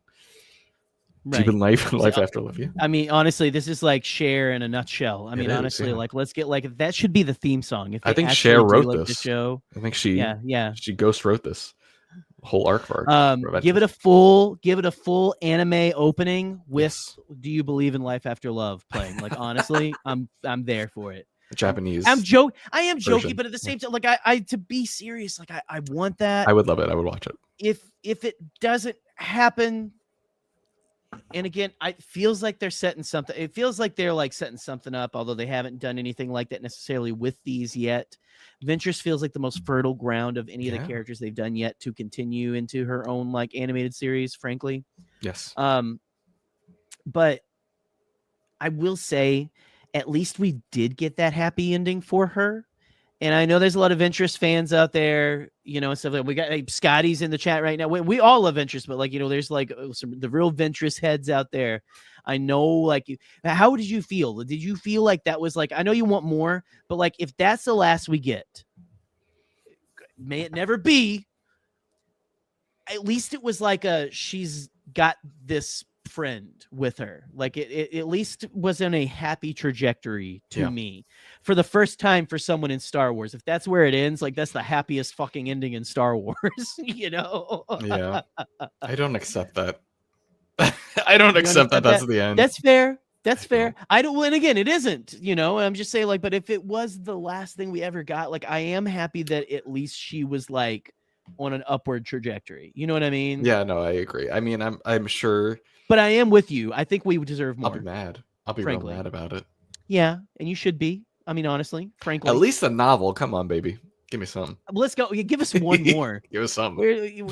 Deep in life after love. Yeah. I mean, honestly, this is like Cher in a nutshell. I mean, honestly, yeah. like, let's get like, that should be the theme song. If I think Cher wrote this. The show. I think she ghost wrote this whole arc for give it a full anime opening with "Do You Believe in Life After Love" playing. Like, honestly, I'm there for it. Japanese. I am joking, but at the same time, like, I to be serious, like, I want that. I would love it. I would watch it. If it doesn't happen, and again, it feels like they're setting something. It feels like they're like setting something up, although they haven't done anything like that necessarily with these yet. Ventress feels like the most fertile ground of any of the characters they've done yet to continue into her own like animated series, frankly. Yes. But I will say, at least we did get that happy ending for her. And I know there's a lot of Ventress fans out there, and stuff like we got Scotty's in the chat right now. We all love Ventress, but like, there's like the real Ventress heads out there. I know, like, how did you feel? Did you feel like that was like, I know you want more, but like, if that's the last we get, may it never be, at least it was like she's got this friend with her. Like, it at least was in a happy trajectory to me for the first time for someone in Star Wars. If that's where it ends, like, that's the happiest fucking ending in Star Wars. Yeah. I don't accept that. I don't accept that that's the end. That's fair. That's fair. I don't, and again, it isn't, I'm just saying, like, but if it was the last thing we ever got, like, I am happy that at least she was like on an upward trajectory. You know what I mean? Yeah, no, I agree. I mean, I'm sure, but I am with you. I think we deserve more. I'll be mad. I'll be real mad about it. Yeah, and you should be. I mean, honestly, frankly. At least a novel. Come on, baby. Give me something. Let's go. Give us one more. Give us something. Who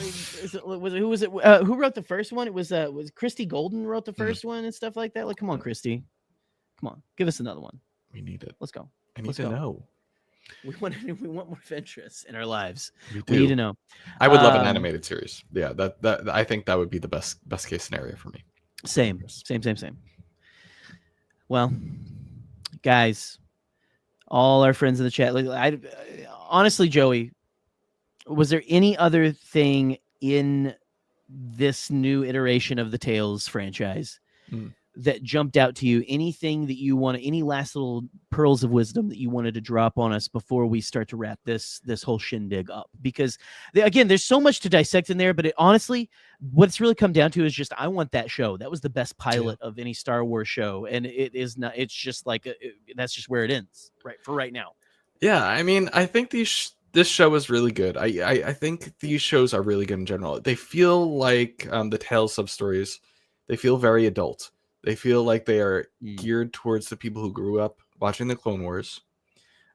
was it? Who wrote the first one? It was Christy Golden wrote the first one and stuff like that. Like, come on, Christy. Come on, give us another one. We need it. Let's go. I need to know. We want more Ventress in our lives. We need to know. I would love an animated series. Yeah, that I think that would be the best case scenario for me. Same. Well, guys, all our friends in the chat. Honestly, Joey, was there any other thing in this new iteration of the Tales franchise that jumped out to you? Anything that you want? Any last little pearls of wisdom that you wanted to drop on us before we start to wrap this whole shindig up? Because again, there's so much to dissect in there, but honestly, what it's really come down to is just, I want that show. That was the best pilot of any Star Wars show, and it is not. It's just like that's just where it ends, right? For right now. Yeah, I mean, I think this show is really good. I think these shows are really good in general. They feel like the Tales sub-stories. They feel very adult. They feel like they are geared towards the people who grew up watching the Clone Wars.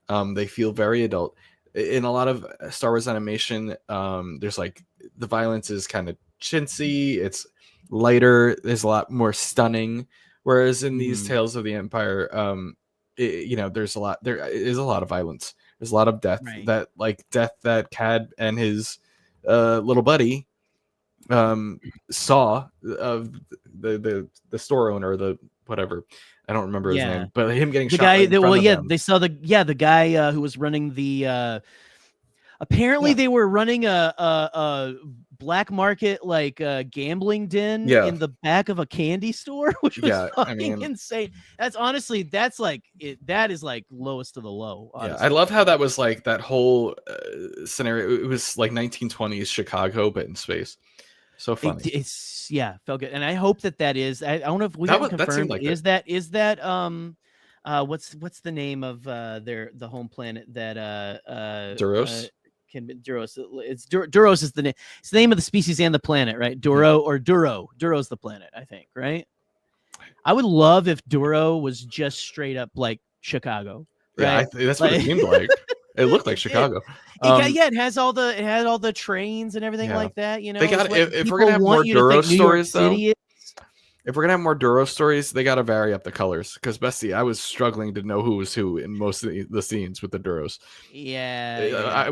They feel very adult. In a lot of Star Wars animation, there's like the violence is kind of chintzy. It's lighter. There's a lot more stunning. Whereas in these Tales of the Empire, there's a lot. There is a lot of violence. There's a lot of death. Right. Death that Cad and his little buddy saw of the store owner, the whatever, I don't remember his name, but him getting shot. They saw the guy who was running the Apparently, they were running a black market like gambling den in the back of a candy store, which was fucking insane. That's honestly, that is like lowest of the low. Honestly. Yeah, I love how that was like that whole scenario. It was like 1920s Chicago, but in space. So funny. It's felt good, and I hope that is. I don't know if we haven't confirmed. Like is that what's the name of the home planet that Duros? Duros. It's Duros is the name. It's the name of the species and the planet, right? Duro or Duro. Duro's the planet, I think, right? I would love if Duro was just straight up like Chicago. Right? Yeah, that's what it seemed like. It looked like Chicago. It has all the trains and everything like that. You know, they got if we're gonna have more Duro stories though. If we're gonna have more Duro stories, they gotta vary up the colors. Because Bessie, I was struggling to know who was who in most of the scenes with the Duros.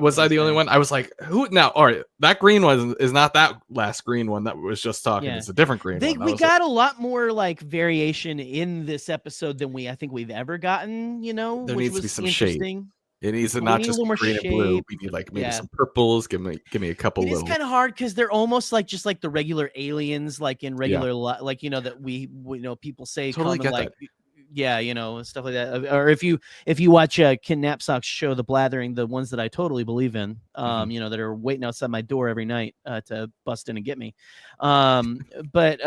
Was I the only one? I was like, who now? All right, that green one is not that last green one that was just talking. It's a different green one. We got a lot more like variation in this episode than I think we've ever gotten. You know, there needs to be some interesting. shade. It needs to not just green and blue. We need like maybe some purples. Give me a couple. It's kind of hard because they're almost like just like the regular aliens, like in regular like that we people say totally get like that. Stuff like that. Or if you watch Ken Knapsack's show, The Blathering, the ones that I totally believe in, that are waiting outside my door every night to bust in and get me. But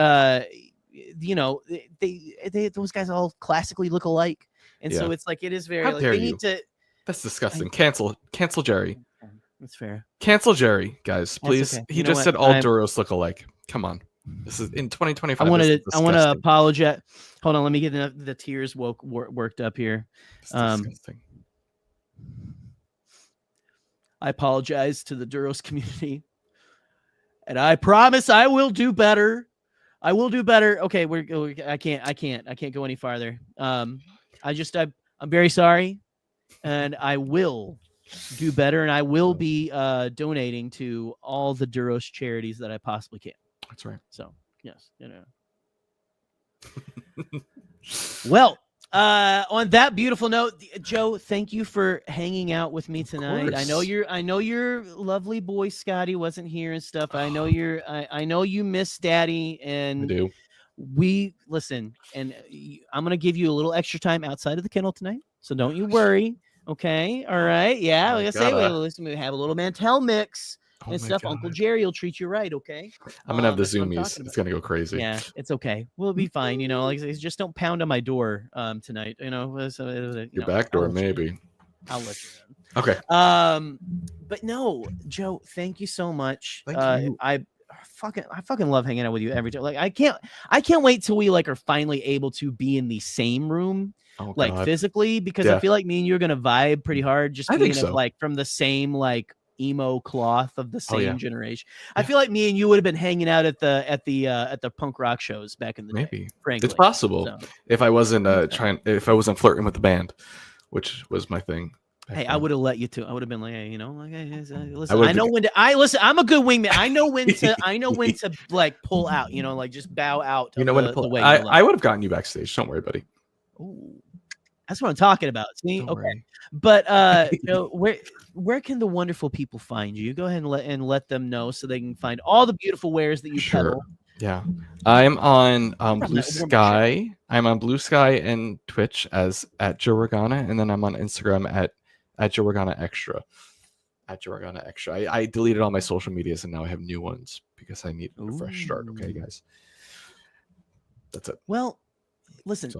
those guys all classically look alike, and so it's like it is very. How dare they you? need to. That's disgusting. Cancel Jerry. That's fair. Cancel Jerry, guys, please. Okay. He just said all Duros look alike. Come on. This is in 2025. I want to apologize. Hold on, let me get the tears worked up here. Disgusting. I apologize to the Duros community, and I promise I will do better. I will do better. Okay, I can't go any farther. I'm very sorry. And I will do better, and I will be donating to all the Duros charities that I possibly can. That's right. So, yes, Well, on that beautiful note, Joe, thank you for hanging out with me tonight. I know your lovely boy Scotty wasn't here and stuff. I know you miss Daddy, and I do. We listen, and I'm gonna give you a little extra time outside of the kennel tonight, so don't you worry. Okay, all right, yeah. Like I say, listen, we have a little Mantel mix and stuff. God. Uncle Jerry will treat you right. Okay, I'm gonna have the zoomies. It's gonna go crazy. Yeah, it's okay. We'll be fine. Like just don't pound on my door tonight. Your back door, maybe. I'll let you in. Okay. But no, Joe, thank you so much. Thank you. I fucking love hanging out with you every time. Like I can't wait till we like are finally able to be in the same room, physically, because I feel like me and you are gonna vibe pretty hard. Just being like from the same like emo cloth of the same generation. I feel like me and you would have been hanging out at the punk rock shows back in the day. Frankly, it's possible if I wasn't if I wasn't flirting with the band, which was my thing. Hey, I would have let you to. I would have been like, hey, listen. I know when to. Listen. I'm a good wingman. I know when to. I know when to like pull out. Like just bow out. You know when to pull. I would have gotten you backstage. Don't worry, buddy. Ooh, that's what I'm talking about. See, don't okay. Worry. But where can the wonderful people find you? You go ahead and let them know so they can find all the beautiful wares that you peddle. Yeah, I'm on Blue Sky. I'm on Blue Sky and Twitch as at Joe Organa, and then I'm on Instagram at Joe Organa Extra. At Joe Organa Extra. I deleted all my social medias and now I have new ones because I need a fresh start. Okay, guys. That's it. Well, listen,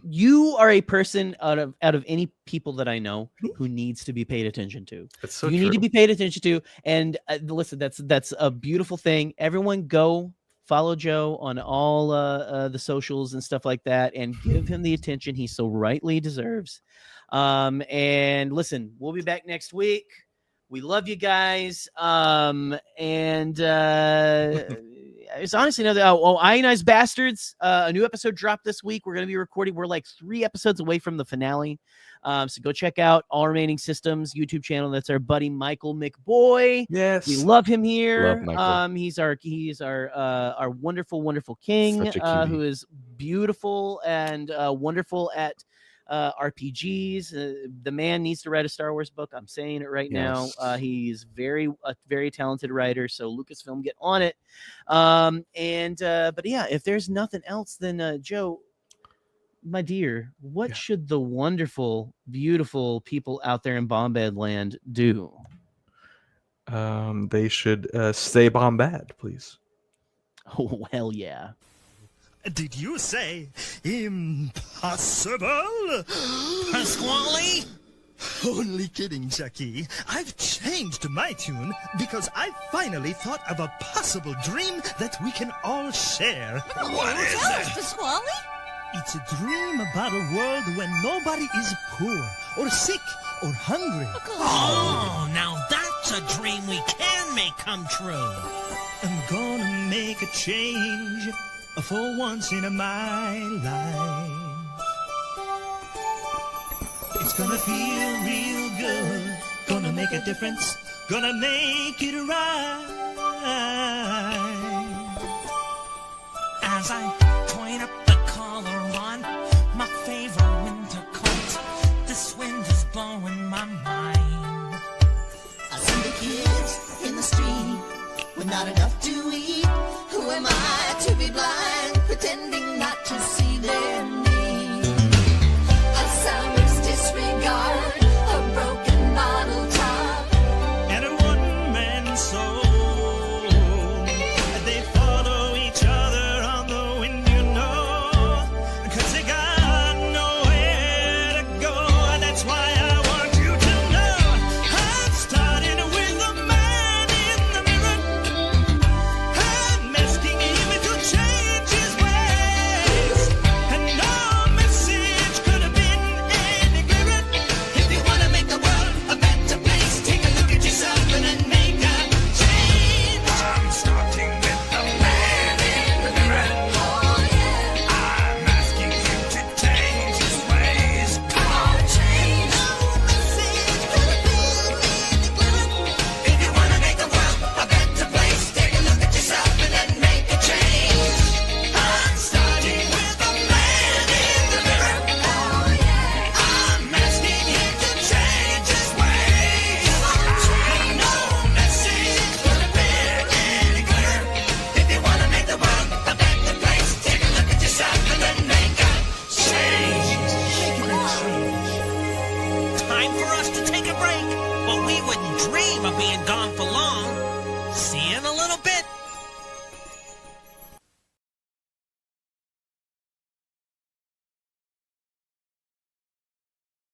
you are a person out of any people that I know who needs to be paid attention to. It's so you true. Need to be paid attention to, and listen, that's a beautiful thing. Everyone, go follow Joe on all the socials and stuff like that, and give him the attention he so rightly deserves. And listen, we'll be back next week. We love you guys. And it's honestly another Ionized Bastards. A new episode dropped this week. We're going to be recording. We're like 3 episodes away from the finale. So go check out All Remaining Systems YouTube channel. That's our buddy Michael McBoy. Yes, we love him here. Love he's our wonderful king, who is beautiful and wonderful at RPGs. The man needs to write a Star Wars book. I'm saying it right now. He's a very talented writer. So Lucasfilm, get on it. But yeah, if there's nothing else, then Joe, my dear, what should the wonderful, beautiful people out there in Bombad Land do? They should stay Bombad, please. Oh, hell yeah. Did you say impossible? Pasquale? Only kidding, Jackie. I've changed my tune because I finally thought of a possible dream that we can all share. What is it, Pasquale? It's a dream about a world when nobody is poor or sick or hungry. Oh, now that's a dream we can make come true. I'm gonna make a change for once in my life. It's gonna feel real good, gonna make a difference, gonna make it right. As I point up the collar on my favorite winter coat, this wind is blowing my mind. I see the kids in the street with not enough to eat. Who am I to be blind, pretending not to see their need? Alzheimer's disregard, a broken bottle top, and a one-man soul. They follow each other on the wind, you know, 'cause they got nowhere to go. And that's why I want you to know I'm starting with the man in the mirror. I'm asking him to change his ways, and no message could have been any clearer. if you want to make the world a better place, take a look at yourself and then make a change. I'm starting with the man in the mirror. Oh yeah, I'm asking him to change his ways. come on, change. No message could have been any clearer. If you want to make the world a better place, take a look at yourself and then make a change. I'm starting with the man in the mirror. Oh yeah, I'm asking him to change his ways. no message could have been any clearer. If you want to make the world a better place, take a look at yourself and then make a change. Time for us to take a break, but we wouldn't dream of being gone for long.